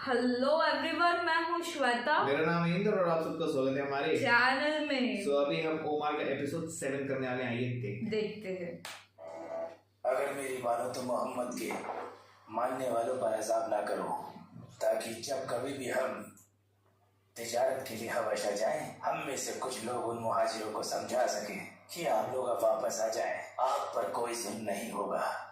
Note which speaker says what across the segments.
Speaker 1: Hello everyone, मैं हूँ श्वेता।
Speaker 2: मेरा नाम है इंद्र और आप सबका स्वागत है हमारे
Speaker 1: चैनल में।
Speaker 2: अभी हम ओमार का एपिसोड 7 करने वाले हैं। आइए
Speaker 1: देखते हैं।
Speaker 3: अगर मेरी मानो तो मोहम्मद के मानने वालों पर अज़ाब ना करो, ताकि जब कभी भी हम तिजारत के लिए हबशा जाएं, हम में से कुछ लोग उन मुहाजिरों को समझा सकें कि आप लोग अब वापस आ जाएं, आप पर कोई जुल्म नहीं होगा।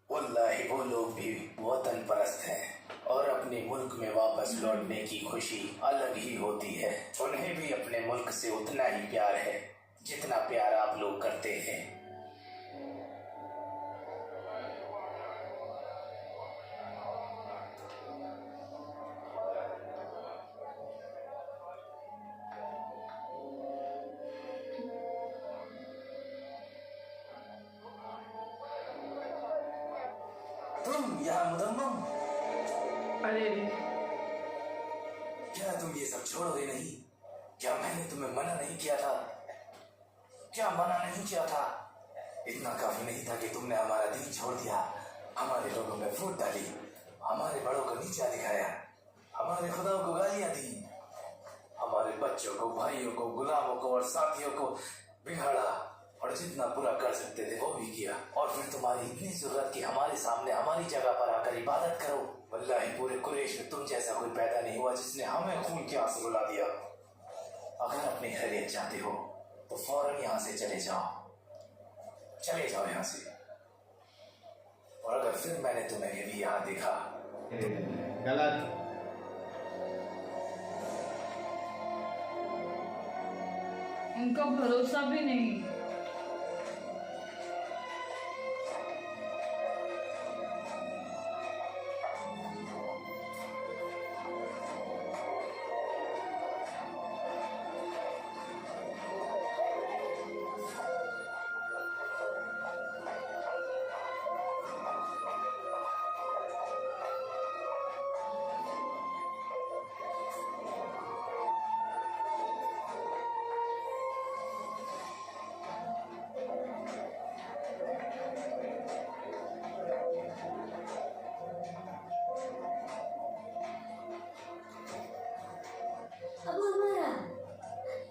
Speaker 3: वल्लाही वो लोग भी वतन परस्त हैं और अपने मुल्क में वापस लौटने की खुशी अलग ही होती है। उन्हें भी अपने मुल्क से उतना ही प्यार है जितना प्यार आप लोग करते हैं। तुम यहाँ मुदम्मम,
Speaker 1: अरे
Speaker 3: क्या तुम ये सब छोड़ोगे नहीं? क्या मैंने तुम्हें मना नहीं किया था? क्या मना नहीं किया था? इतना काफी नहीं था कि तुमने हमारा दीन छोड़ दिया, हमारे लोगों में फूट डाली, हमारे बड़ों को नीचा दिखाया, हमारे खुदाओं को गालियां दी, हमारे बच्चों को, भाइयों को, गुलामों को और साथियों को बिगाड़ा और जितना पूरा कर सकते थे वो भी किया। और फिर तुम्हारी इतनी जरूरत कि हमारे सामने हमारी जगह पर आकर इबादत करो। वल्लाही पूरे कुरैश में तुम जैसा कोई पैदा नहीं हुआ जिसने हमें खून के आंसू रुला दिया। अगर अपनी खैरियत चाहते हो तो फौरन यहाँ से चले जाओ यहाँ से। और अगर फिर मैंने तुम्हें भी यहाँ देखा
Speaker 2: गलत।
Speaker 1: उनका भरोसा भी नहीं।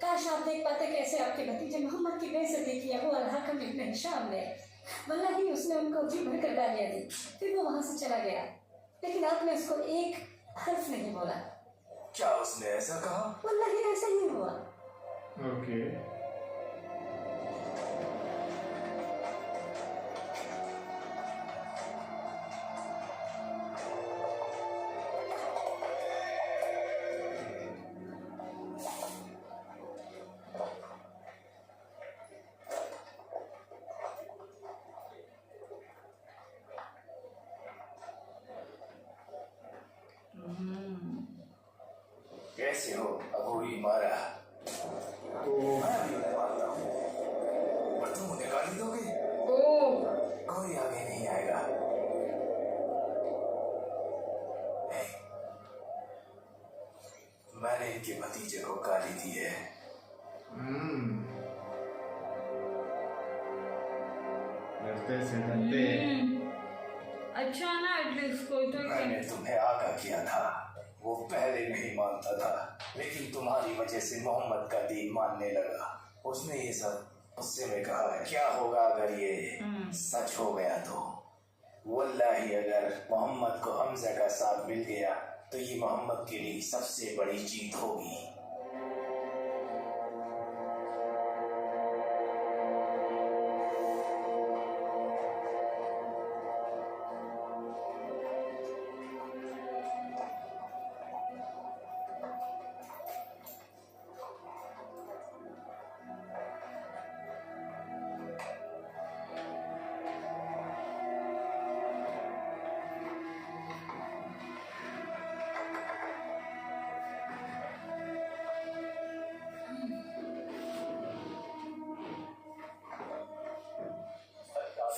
Speaker 4: काश आप देख पाते कैसे आपके भतीजे मोहम्मद की बेइज्जती की अबू अल-हकम इब्न हिशाम ने। वल्लाही उसने उनको जी भरकर गालियां दी, फिर वो वहां से चला गया, लेकिन आपने उसको एक हर्फ नहीं बोला।
Speaker 3: क्या उसने ऐसा कहा?
Speaker 4: वल्लाही ऐसा ही हुआ।
Speaker 2: ओके।
Speaker 3: कैसे हो अबू इमारा?
Speaker 2: तो
Speaker 3: मैं भी उन्हें मानता हूँ, और तुम उन्हें गाली दोगे?
Speaker 1: ओ
Speaker 3: कोई आगे नहीं आएगा। मैंने इनके भतीजे को गाली दी है।
Speaker 2: डरते से डरते।
Speaker 1: अच्छा ना, एटलीस्ट कोई तो
Speaker 3: मैंने तुम्हें आगाह किया था, वो पहले नहीं मानता था, लेकिन तुम्हारी वजह से मोहम्मद का दीन मानने लगा। उसने ये सब गुस्से में कहा है। क्या होगा अगर ये सच हो गया तो? वल्लाही अगर मोहम्मद को हमजा का साथ मिल गया तो ये मोहम्मद के लिए सबसे बड़ी जीत होगी।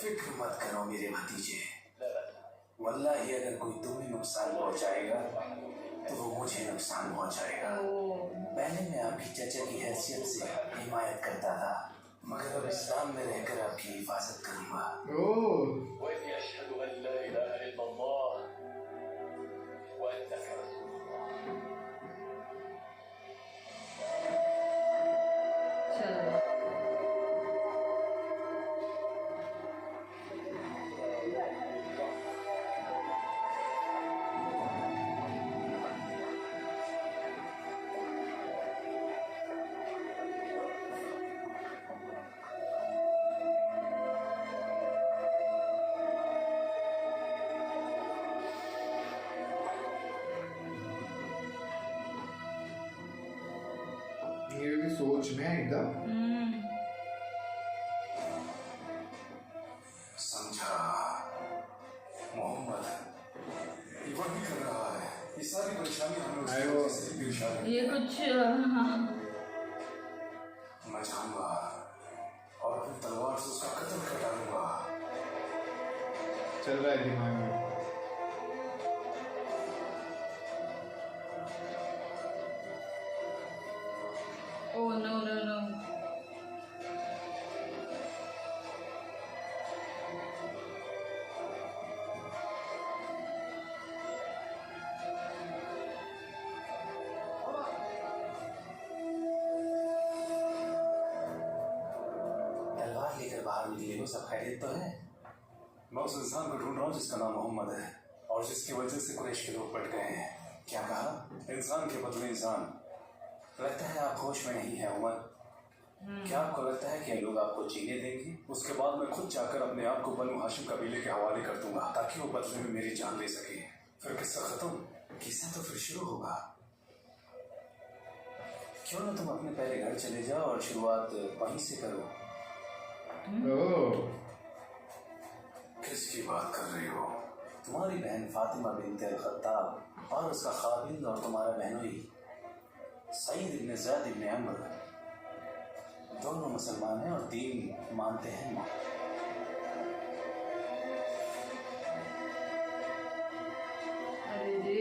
Speaker 3: फिक्र मत करो मेरे भतीजे, वल्लाही अगर कोई तुम्हें नुकसान पहुंचाएगा तो वो मुझे नुकसान पहुंचाएगा। पहले मैं आपकी चचा की हैसियत से हिमायत करता था, मगर अब इस्लाम में रहकर आपकी हिफाजत करूंगा।
Speaker 2: ये भी सोच में है एकदम।
Speaker 3: समझा मोहम्मद, ये वही कर रहा है। ये सारी परेशानी हमें उसकी
Speaker 2: आयो।
Speaker 3: वजह से ही पेश आ रही
Speaker 1: ये
Speaker 3: है।
Speaker 1: कुछ हाँ।
Speaker 3: मैं जाऊंगा और अपनी तलवार से उसका कत्ल कर डालूंगा।
Speaker 2: चल रहा है दिमाग में।
Speaker 1: Oh no no no.
Speaker 3: तलवार लेकर बाहर निकले हो, सब खैरियत तो है? मैं उस इंसान को ढूंढ रहा हूँ जिसका नाम मोहम्मद है और जिसकी वजह से कुरैश के लोग पट गए हैं। क्या कहा? इंसान के बदले इंसान। लगता है आप होश में नहीं है उमर। क्या आपको लगता है कि ये लोग आपको जीने देंगे? उसके बाद मैं खुद जाकर अपने आप को बनु हाशिम कबीले के हवाले कर दूंगा ताकि वो बदले में मेरी जान ले सके। फिर किस्सा खत्म, किस्सा तो फिर शुरू होगा। क्यों ना तुम अपने पहले घर चले जाओ और शुरुआत वहीं से करो।
Speaker 2: ओह,
Speaker 3: किसकी बात कर रही हो? तुम्हारी बहन फातिमा बिनते अल-खत्ताब और उसका खाविंद और तुम्हारा बहनोई सईद इब्न ज़ैद इब्न अम्र दोनों मुसलमान हैं और दीन मानते हैं।
Speaker 1: अरे रे।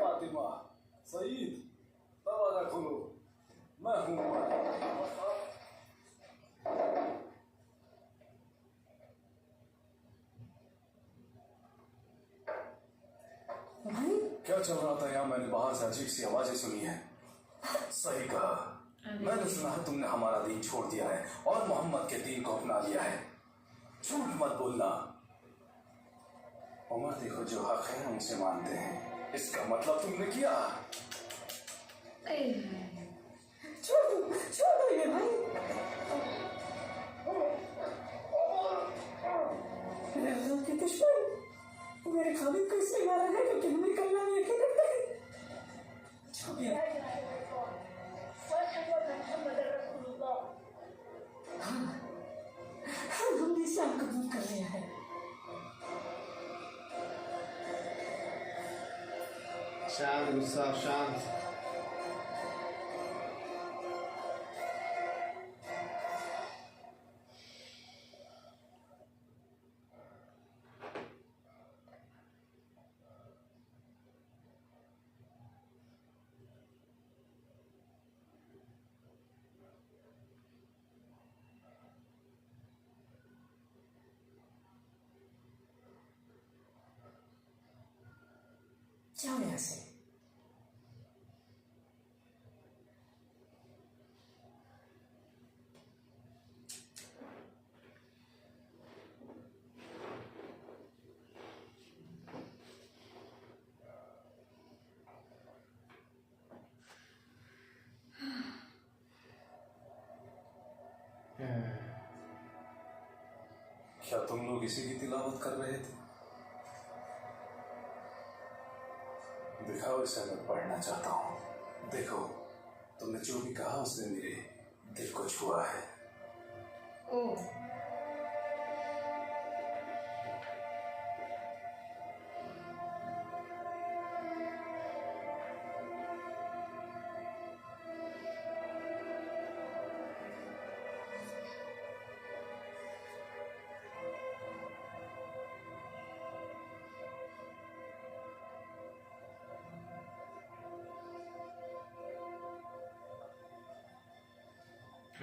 Speaker 3: फातिमा, सईद, दरवाजा खोलो, मैं हूँ।
Speaker 4: भाई
Speaker 3: क्या चल रहा था यहाँ? मैंने बाहर से अजीब सी आवाजें सुनी है। सही कहा, मैंने सुना है तुमने हमारा दीन छोड़ दिया है और मोहम्मद के दीन को अपना लिया है। झूठ मत बोलना। उमर देखो, जो हक है हम उसे मानते हैं। इसका मतलब तुमने किया।
Speaker 4: छोड़ दो ये भाई। मेरे अल्लाह के दुश्मन मेरे खालिद को इसलिए मारा है क्योंकि हमें कलमा में यकीन रखते हैं। छोड़िए। हाँ, हमने इस्लाम कबूल कर लिया है।
Speaker 2: शांत गुस्सा शांत।
Speaker 4: जाओ यहाँ से।
Speaker 3: क्या तुम लोग इसी की तिलावत कर रहे थे? दिखाओ, इसे मैं पढ़ना चाहता हूँ। देखो, तुमने जो भी कहा उसने मेरे दिल को छुआ है।
Speaker 1: ओह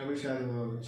Speaker 2: अभी शायद हुआ कुछ।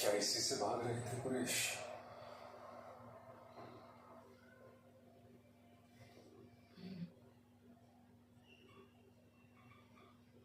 Speaker 3: क्या इसी से भाग रहे थे कुरैश?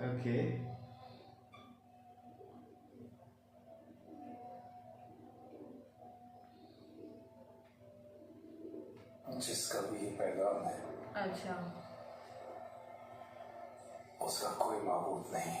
Speaker 2: Okay.
Speaker 3: जिसका भी ये पैगाम है
Speaker 1: अच्छा।
Speaker 3: उसका कोई माबूद नहीं।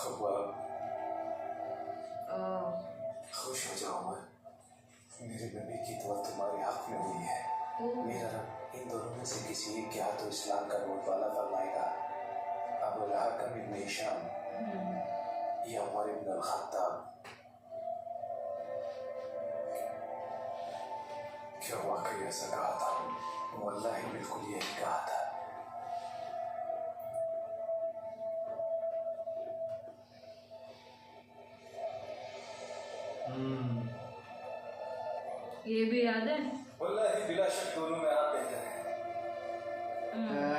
Speaker 3: खबाब
Speaker 1: ओह,
Speaker 3: खुश हो जाओ मैं, मेरे नबी की दुआ तुम्हारे हक में हुई है। मेरा रब इन दोनों में से किसी एक के हाथों इस्लाम का बोलबाला फरमाएगा। अबुल हकम इब्न हिशाम या उमर इब्न अल-खत्ताब। क्या वाकई ऐसा कहा था? वल्लाही बिल्कुल यही कहा था।
Speaker 1: ये भी याद है।
Speaker 3: वल्लाही बिला शक दोनों में आप बेहतर हैं।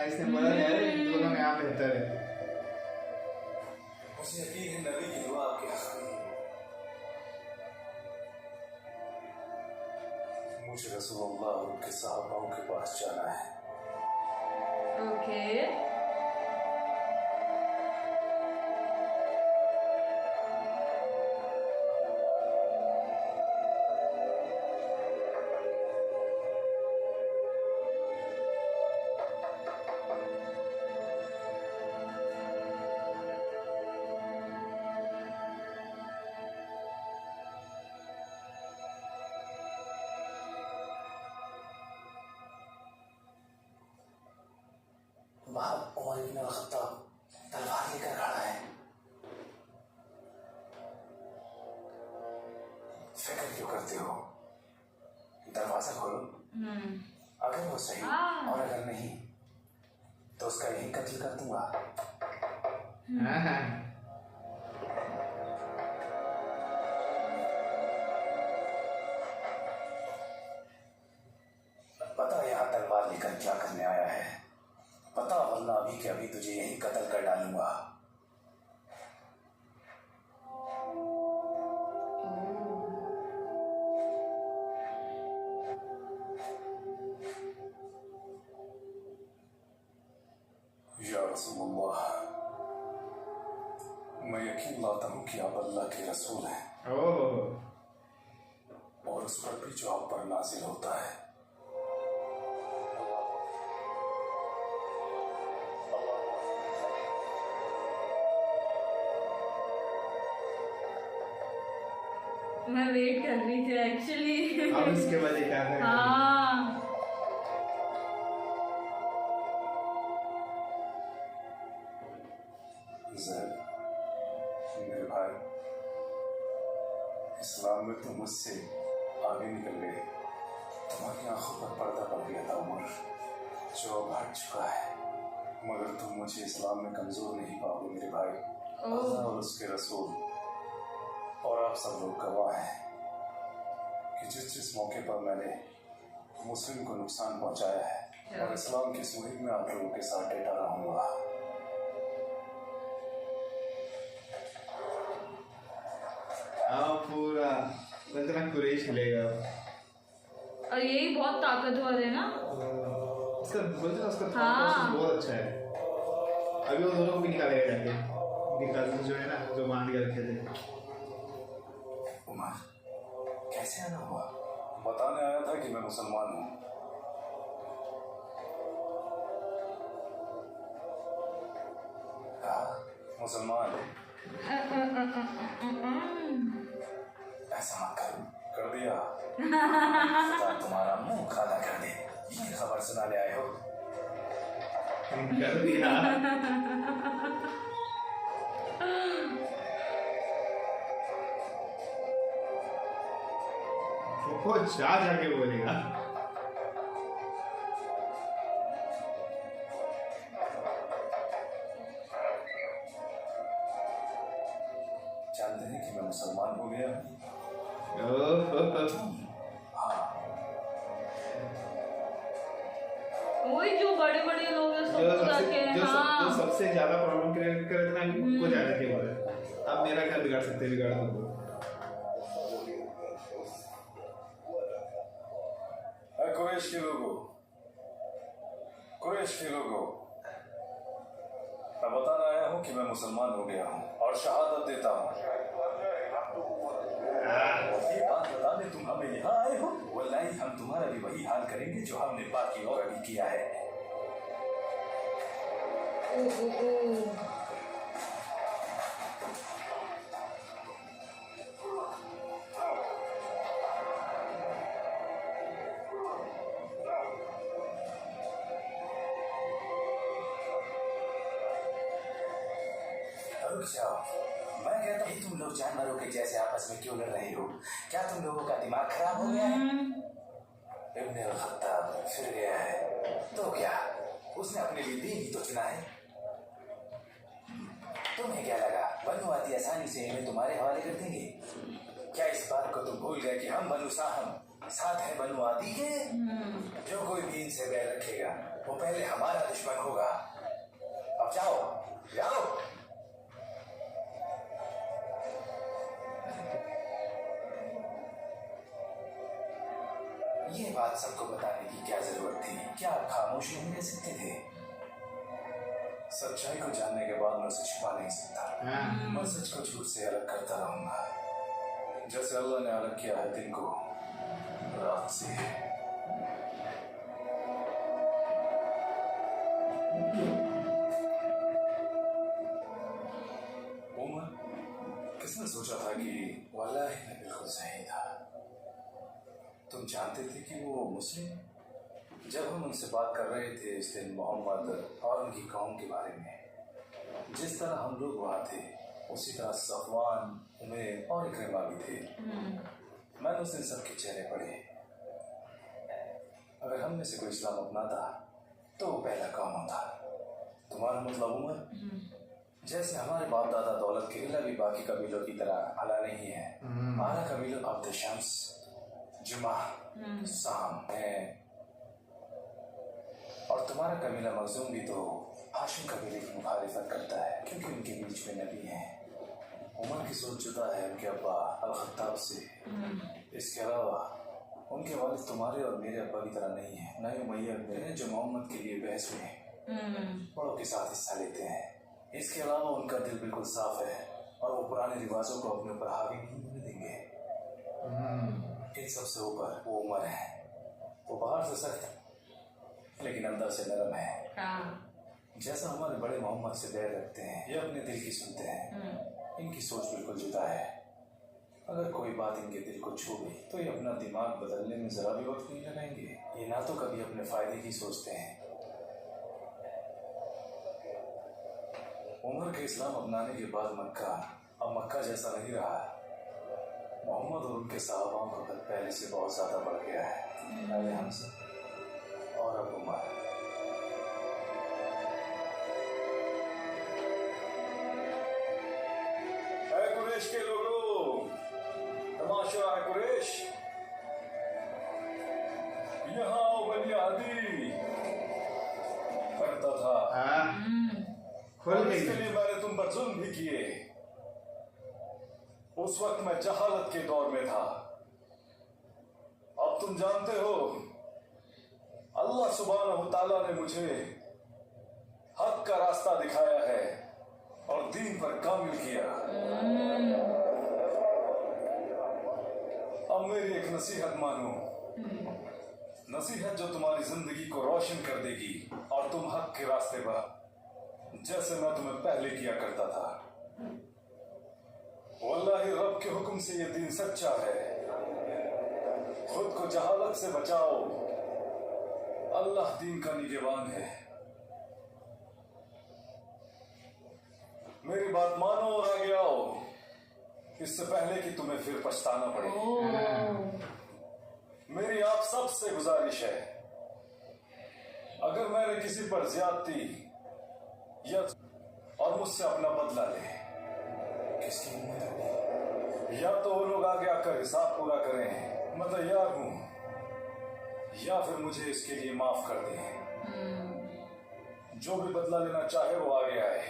Speaker 2: इसने बोला यार इन दोनों में आप बेहतर है।
Speaker 3: मुझे यकीन है नबी की दुआ आपके हक में है। मुझे रसूलुल्लाह और उनके सहाबाओं के पास जाना है।
Speaker 1: ओके।
Speaker 3: वहां उमर इब्न अल-खत्ताब तलवार लेकर खड़ा है। फिक्र क्यों करते हो? दरवाजा खोलो। अगर वो सही और अगर नहीं तो उसका यही कत्ल कर दूंगा। पता यहाँ तलवार लेकर क्या करने आया है? पता, वरना अभी के अभी तुझे यही कत्ल कर डालूंगा। या रसूलुल्लाह, मैं यकीन लाता हूँ कि आप अल्लाह के रसूल हैं और उस पर भी जो आप पर नाजिल होता है।
Speaker 1: मैं वेट कर रही थी एक्चुअली।
Speaker 2: अब इसके बाद एक आता है।
Speaker 1: हाँ,
Speaker 3: ज़ैद, मेरे भाई, इस्लाम में तुम मुझसे आगे निकल गए। तुम्हारी आंखों पर पर्दा पड़ गया था उमर, जो अब हट चुका है। मगर तुम मुझे इस्लाम में कमजोर नहीं पाओगे मेरे भाई। अल्लाह और उसके रसूल और आप सब लोग गवाह हैं कि जिस जिस मौके पर मैंने मुस्लिम को नुकसान पहुंचाया है और इस्लाम की मुहिम में आप लोगों के साथ डटा रहूंगा।
Speaker 2: पूरा इतना कुरेश हिलेगा।
Speaker 1: और यही बहुत ताकतवर है ना।
Speaker 2: उसका बोलते उसका thought
Speaker 1: हाँ।
Speaker 2: process बहुत अच्छा है। अभी वो दोनों को भी निकालेगा जाके, उनके cousins जो है ना, जो बांध के रखे थे।
Speaker 3: उमर कैसे आना हुआ? बताने आया था कि मैं मुसलमान हूँ। हाँ, मुसलमान। ऐसा मत कर दिया। खुदा तुम्हारा मुंह काला कर दे। ये खबर सुनाने आए हो?
Speaker 2: कर दिया। वो जाके बोलेगा।
Speaker 3: जानते हैं कि मैं मुसलमान हो गया हूँ? हाँ,
Speaker 1: वही जो बड़े बड़े लोग हैं सब जाके। हाँ
Speaker 2: जो सबसे ज्यादा प्रॉब्लम क्रिएट करे थे ना, उनको जाने के बोले अब मेरा क्या बिगाड़ सकते, बिगाड़ दो।
Speaker 3: कुरैश के लोगों, मैं बताना आया हूँ कि मैं मुसलमान हो गया हूँ और शहादत देता हूँ। ये बात बताने तुम हमें यहाँ आए हो? वल्लाही हम तुम्हारा भी वही हाल करेंगे जो हमने बाकी और अभी किया है। रुक जाओ, मैं कहता हूँ तुम लोग जानवरों के जैसे आपस में क्यों लड़ रहे हो? क्या तुम लोगों का दिमाग खराब हो गया है? इब्न अल-खत्ताब फिर गया है तो क्या, उसने अपने लिए दीन ही तो चुना है। तुम्हें क्या लगा बनु आदि आसानी से इन्हें तुम्हारे हवाले कर देंगे? क्या इस बात को तुम भूल गए कि हम बनु साहम साथ हैं बनु आदि के? जो कोई भी इनसे बैर रखेगा वो पहले हमारा दुश्मन होगा। अब जाओ। ये बात सबको बताने की क्या जरूरत थी? क्या आप खामोश नहीं रह सकते थे? सच्चाई को जानने के बाद मैं उसे छिपा नहीं सकता। मैं सच को झूठ से अलग करता रहूंगा, जैसे अल्लाह ने अलग किया है दिन को रात से। उमर, किसने सोचा था कि वल्लाही मैं बिल्कुल सही था। तुम जानते थे कि वो मुस्लिम? जब हम उनसे बात कर रहे थे इस दिन मोहम्मद और उनकी कौम के बारे में, जिस तरह हम लोग वहाँ थे उसी तरह सफवान, उमैर और इकरिमा भी थे। मैंने उस दिन सबके चेहरे पढ़े। अगर हम में से कोई इस्लाम अपनाता तो वो पहला कौन होता? तुम्हारा मतलब उमर? जैसे हमारे बाप दादा दौलत के किला भी बाकी कबीलों की तरह आला नहीं है। हमारा कबीला अब्द शम्स, जुमा, साम है, और तुम्हारा कबीला मखजूम भी तो हाशिम कबीले की मुखालिफत करता है क्योंकि उनके बीच में नबी हैं। उमर की सोच जुदा है उनके अब्बा अल-खत्ताब से। इसके अलावा उनके वालिद तुम्हारे और मेरे अब्बा की तरह नहीं है, न ही उमैया हैं जो मोहम्मद के लिए बहस में बड़ों के साथ हिस्सा लेते हैं। इसके अलावा उनका दिल बिल्कुल साफ है और वो पुराने रिवाजों को अपने ऊपर हावी नहीं होने देंगे। इन सबसे ऊपर वो उमर है, वो बाहर से सख्त लेकिन अंदर से नरम है। जैसा हमारे बड़े मोहम्मद से बैर रखते हैं, ये अपने दिल की सुनते हैं। इनकी सोच बिल्कुल जुदा है। अगर कोई बात इनके दिल को छू गई तो ये अपना दिमाग बदलने में जरा भी वक्त नहीं लगाएंगे। ये ना तो कभी अपने फायदे की सोचते हैं। उमर के इस्लाम अपनाने के बाद मक्का अब मक्का जैसा नहीं रहा। मोहम्मद मोहम्मद और उनके सहाबाओं का कद पहले से बहुत ज्यादा बढ़ गया है। पहले हमसे और अब उमर। ऐ कुरैश के लोगों, तमाशा है कुरैश, यहाँ आओ बनी आदि करता था।
Speaker 2: खोल
Speaker 3: और
Speaker 2: गई।
Speaker 3: इसके लिए मैंने तुम पर जुल्म भी किए। उस वक्त मैं जहालत के दौर में था। अब तुम जानते हो, अल्लाह सुब्हानहू तआला ने मुझे हक का रास्ता दिखाया है और दीन पर कामिल किया। अब मेरी एक नसीहत मानो, नसीहत जो तुम्हारी जिंदगी को रोशन कर देगी और तुम हक के रास्ते पर, जैसे मैं तुम्हें पहले किया करता था। वल्लाही रब के हुक्म से ये दीन सच्चा है। खुद को जहालत से बचाओ, अल्लाह दीन का निगहबान है। मेरी बात मानो और आगे आओ, इससे पहले कि तुम्हें फिर पछताना पड़े। मेरी आप सब से गुजारिश है, अगर मैंने किसी पर ज्यादती या और मुझसे अपना बदला ले, किसकी उम्मीद होगी? या तो वो लोग आगे आकर हिसाब पूरा करें, मैं तैयार हूं, या फिर मुझे इसके लिए माफ कर दें। जो भी बदला लेना चाहे वो आगे आए।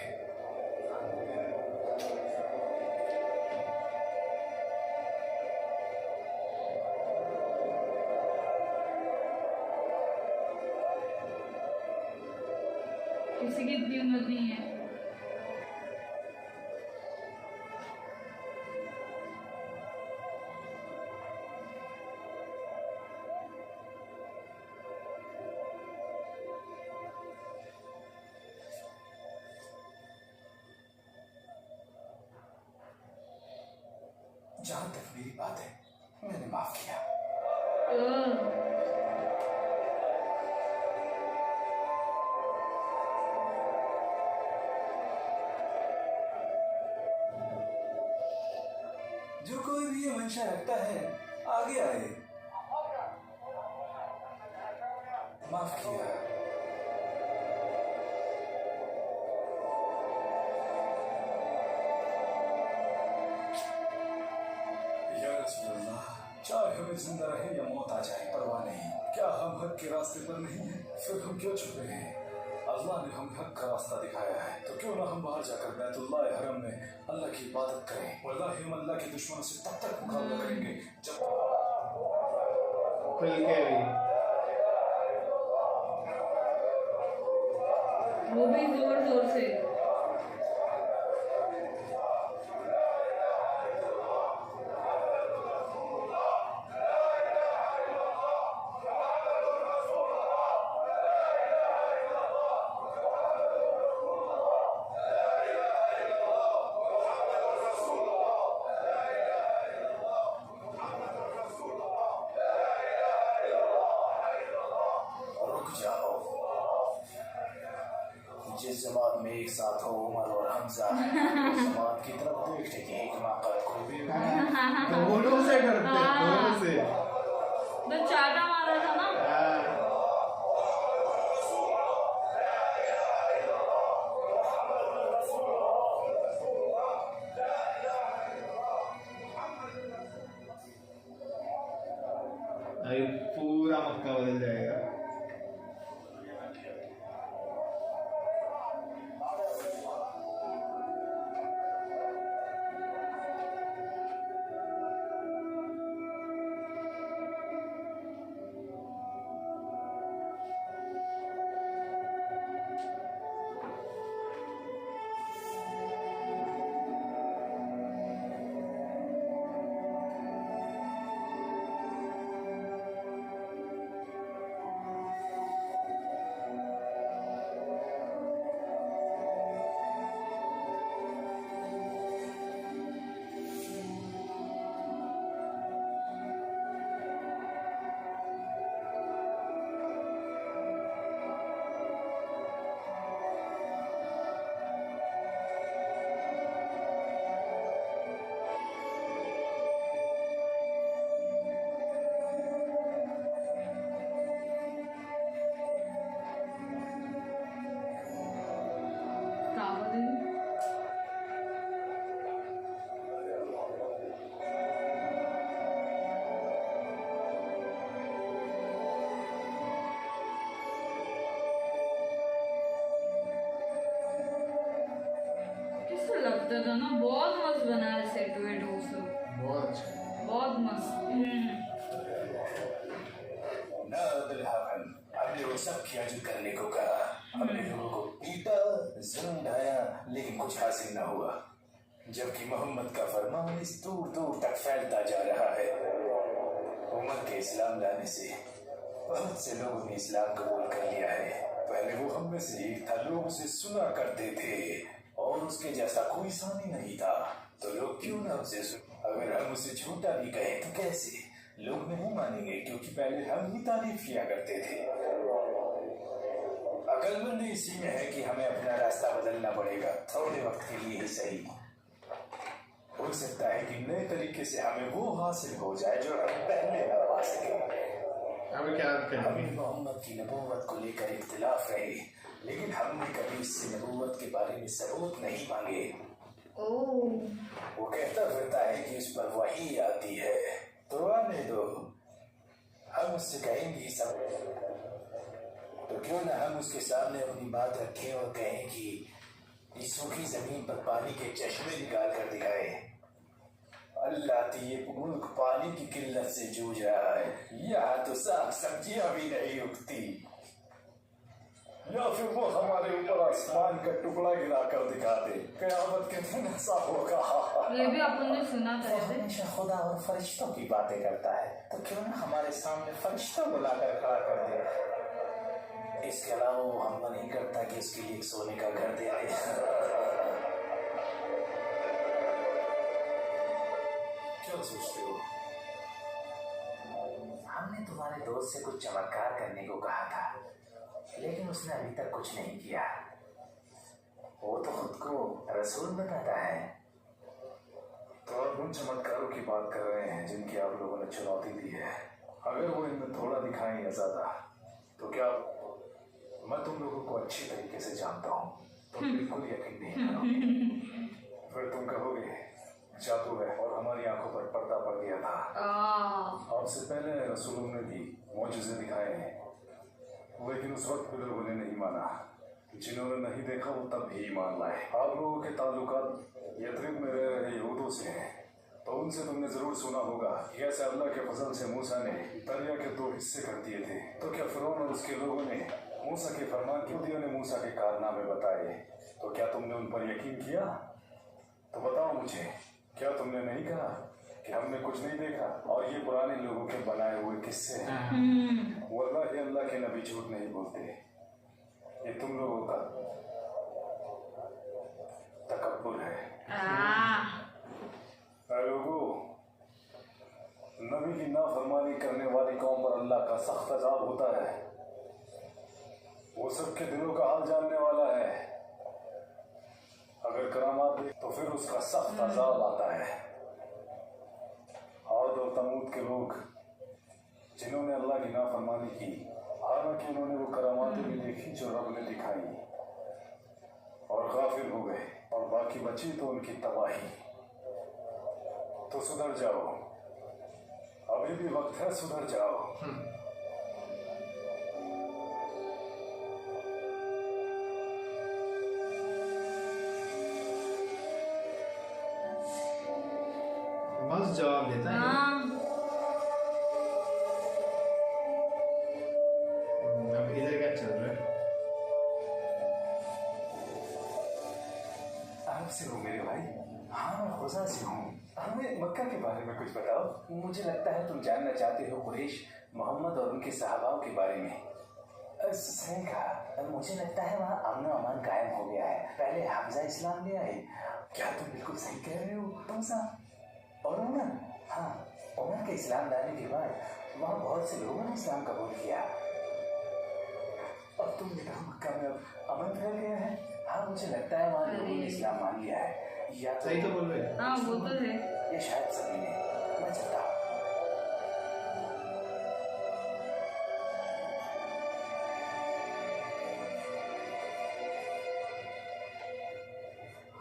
Speaker 1: किसी की इतनी हिम्मत नहीं है।
Speaker 3: जहां तक मेरी बात है, मैंने माफ किया। जो कोई भी ये मंशा रखता है, आगे आए। माफ किया। या रसूल अल्लाह, चाहे हमें जिंदा रहे या मौत आ जाए, परवाह नहीं। क्या हम हक के रास्ते पर नहीं हैं? फिर हम क्यों छुपे हैं? अल्लाह ने हमें हक का रास्ता दिखाया है, तो क्यों ना हम बाहर जाकर बैतुल्लाह हरम में अल्लाह की इबादत करें। वल्लाहि हम अल्लाह के दुश्मनों से तब तक मुकाबला करेंगे जब
Speaker 2: खुल के भी।
Speaker 1: वो भी जोर जोर से।
Speaker 3: जिस जमात में एक साथ हो उमर और हमजा, उस जमात की तरफ देखने की हिमाकत को भी
Speaker 2: दोनों से करते, दोनों से।
Speaker 1: तो चाटा मारा था ना।
Speaker 2: अभी पूरा मक्का बदल जाएगा।
Speaker 1: मस्त बना है सेट वेट वो सब,
Speaker 2: बहुत अच्छा।
Speaker 1: बहुत मस्त।
Speaker 3: ना अब्दुल हाकम, हमने वो सब किया जो करने को कहा। हमने लोगों को पीटा, जुल्म ढाया, लेकिन कुछ हासिल न हुआ। जबकि मोहम्मद का फरमान इस दूर दूर तक फैलता जा रहा है। उमर के इस्लाम लाने से बहुत से लोगों ने इस्लाम कबूल कर लिया है। पहले वो हम में से एक था, लोग उसे सुना करते थे और उसके जैसा कोई सानी नहीं था, तो लोग क्यों ना उसे सुन। अगर हम उसे झूठा भी कहें तो कैसे, लोग नहीं मानेंगे, क्योंकि पहले हम ही तारीफ किया करते थे। अकलमंद इसी में है कि हमें अपना रास्ता बदलना पड़ेगा, थोड़े वक्त के लिए ही सही। हो सकता है कि नए तरीके से हमें वो हासिल हो जाए जो हम पहले ना पा सके।
Speaker 2: अब क्या
Speaker 3: हमें मोहम्मद की नबूवत को लेकर इख्तिलाफ रहे, लेकिन हमने कभी इससे नबूवत के बारे में सबूत नहीं मांगे। वो कहता फिरता है कि इस पर वही आती है, तो आने दो, हम उससे कहेंगे सब। तो क्यों ना हम उसके सामने अपनी बात रखें और कहें कि इस सूखी जमीन पर पानी के चश्मे निकाल कर दिखाए। अल्लाह तो ये मुल्क पानी की किल्लत से जूझ रहा है, यहाँ तो साग सब्जियां भी नहीं उगती। या फिर वो हमारे ऊपर आसमान का टुकड़ा गिरा कर दिखा दे, क़यामत के दिन ऐसा होगा।
Speaker 1: ये भी अपन ने सुना था।
Speaker 3: हमेशा खुदा और फरिश्तों की बातें करता है, तो क्यों ना हमारे सामने फरिश्तों को लाकर खड़ा कर दे। इसके अलावा वो हमला नहीं करता कि इसके लिए सोने का घर दे आए। क्या सोचते हो? हमने तुम्हारे दोस्त से कुछ चमत्कार करने को कहा था, लेकिन उसने अभी तक कुछ नहीं किया। वो तो खुद को रसूल बताता है। तो आप उन चमत्कारों की बात कर रहे हैं जिनकी आप लोगों ने चुनौती दी है। अगर वो इनमें थोड़ा दिखाएं या ज्यादा, तो क्या मैं तुम लोगों को अच्छी तरीके से जानता हूँ, तो बिल्कुल यकीन नहीं करोगे। फिर तुम कहोगे जादू है और हमारी आंखों पर पर्दा पड़ गया था। आपसे पहले रसूलों ने भी मौजूज़े दिखाए हैं, लेकिन उस वक्त भी लोगों ने नहीं माना। जिन्होंने नहीं देखा वो तब भी ईमान लाए। आप लोगों के ताल्लुकात यथरिब में रह रहे यहूदों से हैं, तो उनसे तुमने जरूर सुना होगा कि ऐसे अल्लाह के फजल से मूसा ने दरिया के 2 हिस्से कर दिए थे। तो क्या फिरौन और उसके लोगों ने मूसा के फरमान, यहूदियों ने मूसा के कारनामे बताए, तो क्या तुमने उन पर यकीन किया? तो बताओ मुझे, क्या तुमने नहीं कहा कि हमने कुछ नहीं देखा और ये पुराने लोगों के बनाए हुए किस्से हैं? वल्लाहि अल्लाह के नबी झूठ नहीं बोलते। ये तुम लोगों का तकब्बुर है। लोगों, नबी की नाफरमानी करने वाली कौम पर अल्लाह का सख्त अज़ाब होता है। वो सबके दिलों का हाल जानने वाला है। अगर करामात दे तो फिर उसका सख्त अज़ाब आता है। आद और तमूद के लोग जिन्होंने अल्लाह की नाफरमानी की, हालांकि उन्होंने वो करामातें भी देखी जो रब ने दिखाई, और गाफिल हो गए, और बाकी बची तो उनकी तबाही। तो सुधर जाओ, अभी भी वक्त है, सुधर जाओ।
Speaker 2: मस्त जवाब देता है। अब इधर क्या चल रहा है?
Speaker 3: आपसे हो मेरे भाई? हाँ, मैं खुदा से हूँ। हमें मक्का के बारे में कुछ बताओ। मुझे लगता है तुम जानना चाहते हो कुरैश, मोहम्मद और उनके सहाबाओं के बारे में। सही कहा। मुझे लगता है वहाँ अमन और अमान कायम हो गया है। पहले हमजा इस्लाम ले आए। क्या तुम बिल्कुल सही कह रहे हो? तुमसा और उमर? हाँ, उमर के इस्लाम लाने के बाद वहाँ बहुत से लोगों ने इस्लाम कबूल किया। और तुमने कहा मक्का में अब अमन फैल गया है। हाँ, मुझे लगता है वहाँ लोगों ने इस्लाम मान लिया है। या तो
Speaker 2: सही तो बोल रहे हैं।
Speaker 1: हाँ, वो तो है।
Speaker 3: ये शायद सभी ने। मैं चलता हूँ।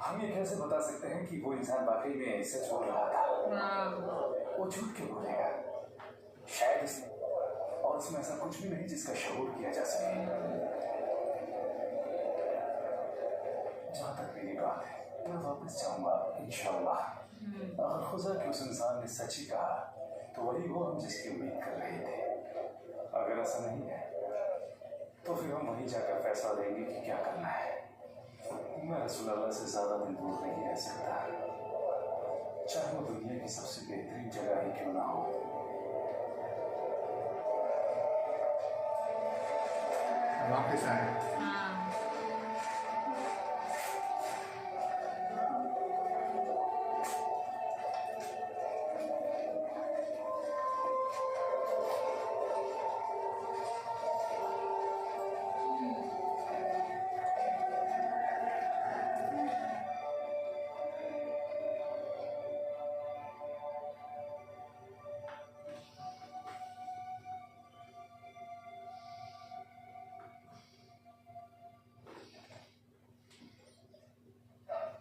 Speaker 3: हम ये कैसे बता सकते हैं कि वो इंसान वाकई में सच बोल रहा था? वो झूठ क्यों बोलेगा? शायद इसने, और उसमें ऐसा कुछ भी नहीं जिसका शऊर किया जा सके। जहाँ तक मेरी बात है, मैं वापस जाऊंगा इंशाल्लाह। और खुदा के उस इंसान ने सच ही कहा तो वही वो हम जिसकी उम्मीद कर रहे थे। अगर ऐसा नहीं है तो फिर हम वहीं जाकर फैसला देंगे कि क्या करना है। मैं रसूलुल्लाह से ज्यादा दिन दूर नहीं रह सकता, चाहे वो दुनिया की सबसे बेहतरीन जगह ही क्यों ना हो।
Speaker 2: वापस आए।
Speaker 1: हाँ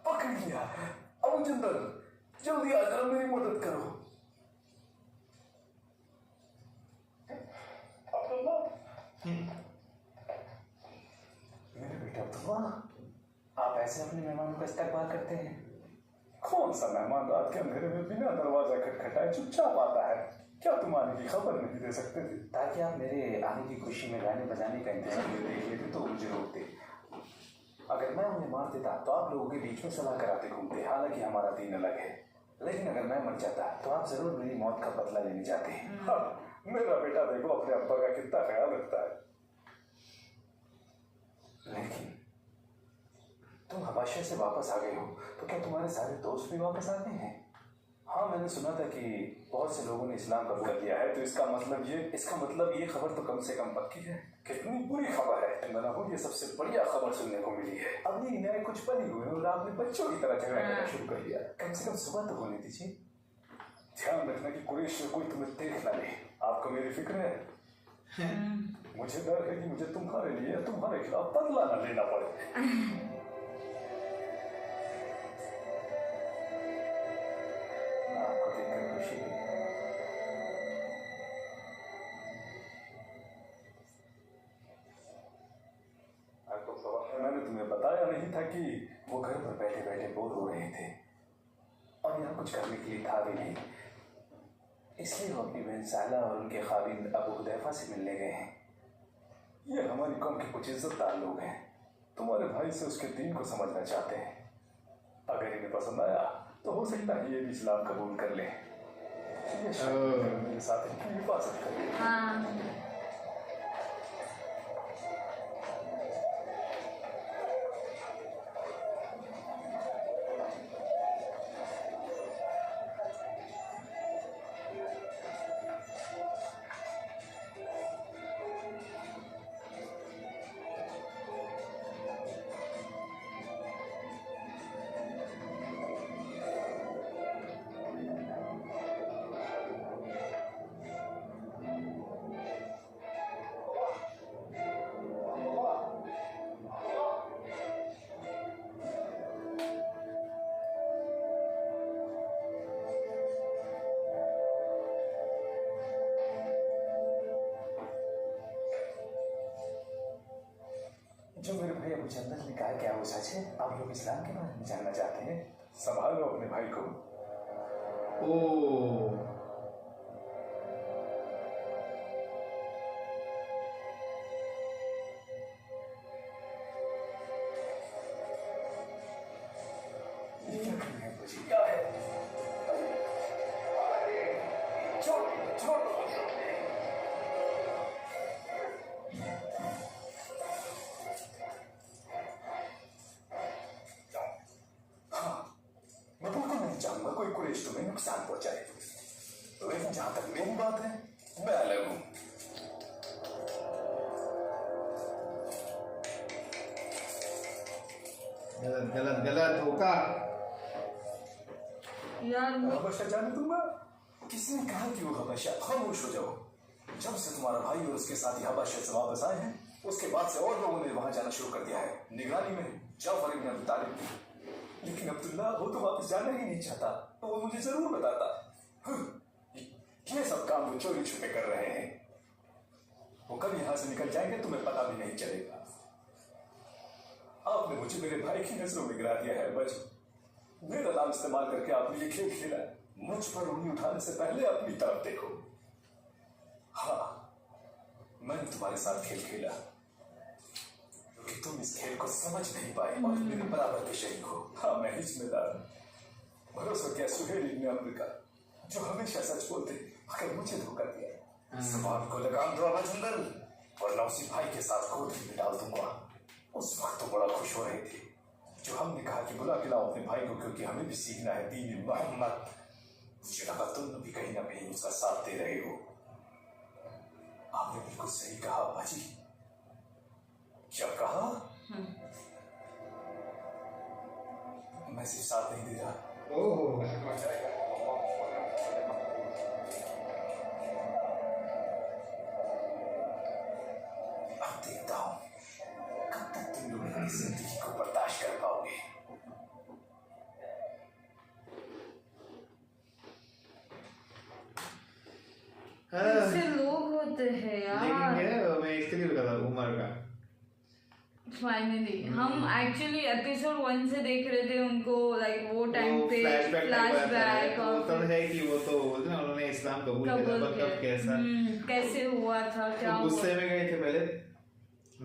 Speaker 3: पकड़ लिया। अबू जंदल, जल्दी आ जाओ, मेरी मदद करो।
Speaker 5: अब्दुल्ला,
Speaker 3: मेरे बेटा अब्दुल्ला, आप ऐसे अपने मेहमानों का इस्तकबाल करते हैं? कौन सा मेहमान रात के अंधेरे में बिना दरवाजा खटखटाए चुपचाप आता है? क्या तुम आने की खबर नहीं दे सकते थे? ताकि आप मेरे आने की खुशी में गाने बजाने का इंतजाम देख लेते तो मुझे रोकते। अगर मैं उन्हें मार देता तो आप लोगों के बीच में सलाह कराते घूमते। हालांकि हमारा दीन अलग है, लेकिन अगर मैं मर जाता तो आप जरूर मेरी मौत का बदला लेने जाते। हाँ, मेरा बेटा देखो अपने अब्बा का कितना ख्याल रखता है। लेकिन तुम हबाशा से वापस आ गए हो तो क्या तुम्हारे सारे दोस्त भी वापस आ गए हैं? हाँ, मैंने सुना था कि बहुत से लोगों ने इस्लाम कबूल कर लिया है। तो इसका मतलब ये खबर तो कम से कम पक्की है। कितनी बुरी खबर है इमरान को, ये सबसे बढ़िया खबर सुनने को मिली है। अभी नए कुछ पल ही हुए और आपने बच्चों की तरह झगड़ा करना शुरू कर दिया। कम से कम सुबह तो होने दीजिए। ध्यान रखना कि कुरैश में कोई तुम्हें देख ना ले। आपको मेरी फिक्र है। मुझे डर है कि मुझे तुम्हारे लिए तुम्हारे खिलाफ बदला न लेना पड़े। आपको देखकर खुशी हुई। मैंने तुम्हें बताया नहीं था कि वो घर पर बैठे बैठे बोर हो रहे थे और यहाँ कुछ करने के लिए था भी नहीं, इसलिए वो अपनी बहन साला और उनके खाविंद अबू हुदैफा से मिलने गए हैं। ये हमारी कौम के कुछ इज्जतदार लोग हैं, तुम्हारे भाई से उसके दीन को समझना चाहते हैं। अगर इन्हें पसंद आया तो हो सकता है ये भी इस्लाम कबूल कर ले। ये शायद मेरे साथ इनकी हिफाजत करें।
Speaker 1: हाँ
Speaker 3: जो मेरे भाई अबू जंदल ने कहा क्या वो सच है? आप लोग इस्लाम के बारे में जानना चाहते हैं? संभालो अपने भाई को।
Speaker 2: ओ
Speaker 3: ये क्या कर रहे हैं मुझे? क्या है? छोड़ छोड़। मैं बिल्कुल नहीं चाहूंगा कोई कुरैश तुम्हें नुकसान पहुंचाए, लेकिन जहां तक मेरी बात है मैं अलग हूं।
Speaker 2: गलत गलत गलत धोखा।
Speaker 1: यार
Speaker 3: हबशा जाने दूंगा? किसने कहा कि वो हबशा? खामोश हो जाओ। जब से तुम्हारा भाई और उसके साथी हबशा से वापस आए हैं उसके बाद से और लोगों ने वहां जाना शुरू कर दिया है। निगरानी में जाफर इब्न अबी तालिब की। लेकिन अब्दुल्ला वो तो वापस जाना ही नहीं चाहता, तो वो मुझे जरूर बताता। ये सब काम वो चोरी छुपे कर रहे हैं। वो कब यहां से निकल जाएंगे तुम्हें पता भी नहीं चलेगा। आपने मुझे मेरे भाई की नजरों में गिरा दिया है बच। मेरा नाम इस्तेमाल करके आपने ये खेल खेला है। मुझ पर उंगली उठाने से पहले अपनी तरफ देखो। हाँ, मैंने तुम्हारे साथ खेल खेला क्योंकि तुम इस खेल को समझ नहीं पाए और मेरे बराबर के शरीक हो। हाँ, मैं ही जिम्मेदार हूँ। भरोसा किया सुहेल इब्न अम्र का, जो हमेशा सच बोलते, मगर मुझे धोखा दिया। सवाल को लगाम दो अमजंदर, वरना उसी भाई के साथ कोठरी में डाल दूंगा। उस वक्त तो बड़ा खुश हो रहे थे जो हमने कहा कि बुला के लाओ अपने भाई को, क्योंकि हमें भी सीखना है दीन मोहम्मद। मुझे लगा तुम भी कहीं ना कहीं उसका साथ दे रहे हो। आपने बिल्कुल सही कहा बाजी। क्या कहा? मैं सिर्फ साथ नहीं दे रहा।
Speaker 2: ओह,
Speaker 3: अब देखता हूं कब तक तुम लोग मेरी जिंदगी को बर्दाश्त कर पाओगे।
Speaker 1: ऐसे लोग होते हैं
Speaker 2: लेकिन
Speaker 1: यार।
Speaker 2: मैं इसके लिए बता था उमर का।
Speaker 1: फाइनली हम एक्चुअली एपिसोड 1 से देख रहे थे उनको, लाइक वो टाइम पे फ्लैशबैक और
Speaker 2: तो है कि वो तो बोलते ना उन्होंने इस्लाम कबूल किया था, मतलब कैसा
Speaker 1: कैसे हुआ था, क्या
Speaker 2: तो गुस्से में गए थे पहले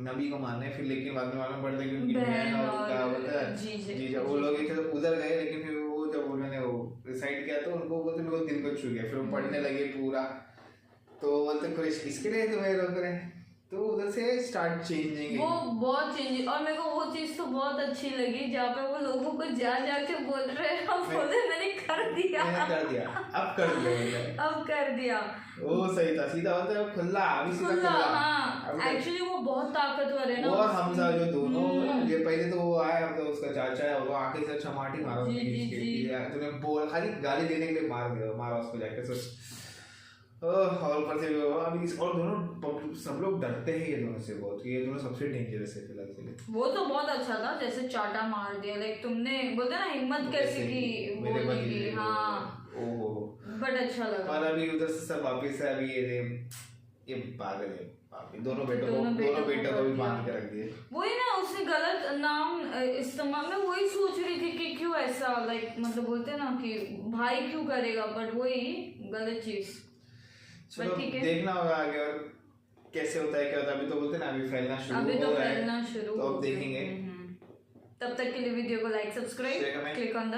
Speaker 2: नबी को मारने, फिर लेकिन बाद में मालूम पड़ता कि उनकी बहन और क्या होता है जीजा वो लोग उधर गए। लेकिन फिर वो जब उन्होंने वो डिसाइड किया तो उनको बोलते मेरे को दिल को छू गया। फिर वो पढ़ने लगे पूरा, तो बोलते कुछ किसके लिए तुम्हें रोक रहे हैं, तो उधर से स्टार्ट चेंजिंग।
Speaker 1: वो बहुत चेंज, और मेरे को वो चीज तो बहुत अच्छी लगी जहाँ पे वो लोगों को जा के बोल रहे हैं, हम बोले मैंने कर दिया
Speaker 2: अब कर दिया वो सही था, सीधा होता है खुला, अभी सीधा खुला।
Speaker 1: हाँ, एक्चुअली वो बहुत ताकतवर है ना।
Speaker 2: और हमजा जो दोनों ये पहले तो वो आया तो उसका चाचा है, वो आके से चमाटी मारा तूने बोल खाली गाली देने के लिए मारा उसको जाके सोच। और ऊपर से अभी और दोनों सब लोग डरते हैं ये दोनों से बहुत, ये दोनों सबसे डेंजरस है फिलहाल के लिए।
Speaker 1: वो तो बहुत अच्छा था जैसे चाटा मार दिया, लाइक तुमने बोलते ना हिम्मत कैसे की बोलने की। हाँ,
Speaker 2: ओहो
Speaker 1: बट अच्छा लगा।
Speaker 2: और अभी उधर से सब वापिस है, अभी ये पागल है दोनों बेटों को भी बांध के रख दिए।
Speaker 1: वही ना, उसने गलत नाम इस्तेमाल, मैं वही सोच रही थी कि क्यों ऐसा, लाइक मतलब बोलते ना कि भाई क्यों करेगा, बट वही गलत चीज।
Speaker 2: चलो देखना होगा आगे और कैसे होता है क्या होता है। अभी तो बोलते ना अभी फैलना शुरू, तो अब देखेंगे।
Speaker 1: तब तक के लिए वीडियो को like, subscribe, click on the